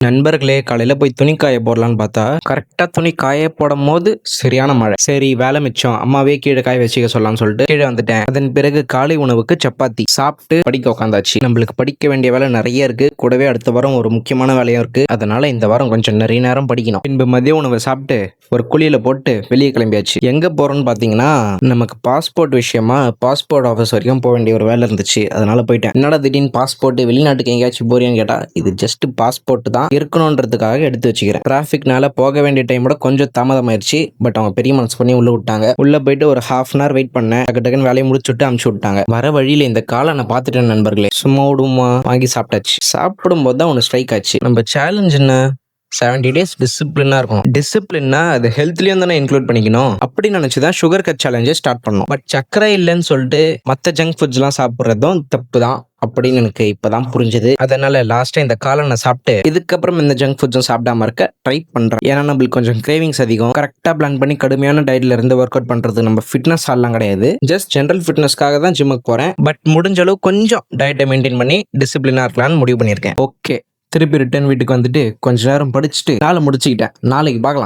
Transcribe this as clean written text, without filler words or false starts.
நண்பர்களே, காலையில போய் துணி காய போடலான்னு பார்த்தா, கரெக்ட்டா துணி காய போடும்போது சரியான மழை. சரி வேலை மிச்சம். அம்மாவே கீழ காய வச்சுக்க சொல்லலாம்னு சொல்லிட்டு கீழ வந்துட்டேன். அதன் பிறகு காலை உணவுக்கு சப்பாத்தி சாப்பிட்டு படிக்க உட்காந்தாச்சு. நம்மளுக்கு படிக்க வேண்டிய வேலை நெறைய இருக்கு. கூடவே அடுத்த வாரம் ஒரு முக்கியமான வேலையும் இருக்கு. அதனால இந்த வாரம் கொஞ்சம் நிறைய நேரம் படிக்கணும். பின்பு மதிய உணவை சாப்பிட்டு ஒரு குளியல போட்டு வெளியே கிளம்பியாச்சு. எங்க போறோம்னு பார்த்தீங்கன்னா, நமக்கு பாஸ்போர்ட் விஷயமா பாஸ்போர்ட் ஆஃபீஸ் வரைக்கும் போக வேண்டிய ஒரு வேலை இருந்துச்சு. அதனால போயிட்டேன். என்னடா திடீர்னு பாஸ்போர்ட் வெளிநாட்டுக்கு எங்கேயாச்சும் போறியான்னு கேட்டா, இது ஜஸ்ட் பாஸ்போர்ட் தான் இருக்கணும்ன்றதுக்காக எடுத்து வச்சுக்கிறேன். டிராஃபிக்னால போக வேண்டிய டைமோட கொஞ்சம் தாமதமாயிருச்சு. பட் அவங்க பெரிய மனசு பண்ணி உள்ள விட்டாங்க. உள்ள போயிட்டு ஒரு ஹாஃப் அன் ஹவர் வெயிட் பண்ணேன். டக்கு டக்குன்னு வேலையை முடிச்சுட்டு அமுச்சு விட்டாங்க. வர வழியில இந்த காளானை பார்த்துட்டேன் நண்பர்களே. சும்மா விடுமா வாங்கி சாப்பிட்டாச்சு. சாப்பிடும் போது தான் ஒன்று ஸ்ட்ரைக் ஆச்சு. நம்ம சேலஞ்ச் என்ன, 70 டேஸ் டிசிப்ளினா இருக்கும். டிசிப்ளின்னா அது ஹெல்த்லயும் தானே இன்க்ளூட் பண்ணிக்கணும். அப்படி நினைச்சுதான் சுகர் கட் சேலஞ்சை ஸ்டார்ட் பண்ணோம். பட் சக்கரை இல்லைன்னு சொல்லிட்டு மற்ற ஜங்க் ஃபுட்ஸ் எல்லாம் சாப்பிட்றதும் தப்பு தான் அப்படின்னு எனக்கு இப்பதான் புரிஞ்சது. அதனால லாஸ்டா இந்த காளானை சாப்பிட்டு இதுக்கப்புறம் இந்த ஜங்க் ஃபுட்ஸும் சாப்பிடாம இருக்க ட்ரை பண்றேன். ஏன்னா நம்மளுக்கு கொஞ்சம் கிரேவிங்ஸ் அதிகம். கரெக்டா பிளான் பண்ணி கடுமையான டயட்ல இருந்து ஒர்க் அவுட் பண்றது நம்ம ஃபிட்னஸ் ஆலாம் கிடையாது. ஜஸ்ட் ஜென்ரல் ஃபிட்னஸ்க்காக தான் ஜிம்முக்கு போறேன். பட் முடிஞ்ச அளவு கொஞ்சம் டயட்டை மெயின்டைன் பண்ணி டிசிப்ளினா இருக்கலாம்னு முடிவு பண்ணியிருக்கேன். ஓகே, திருப்பி ரிட்டர்ன் வீட்டுக்கு வந்துட்டு கொஞ்ச நேரம் படிச்சுட்டு நாளை முடிச்சுக்கிட்டேன். நாளைக்கு பார்க்கலாம்.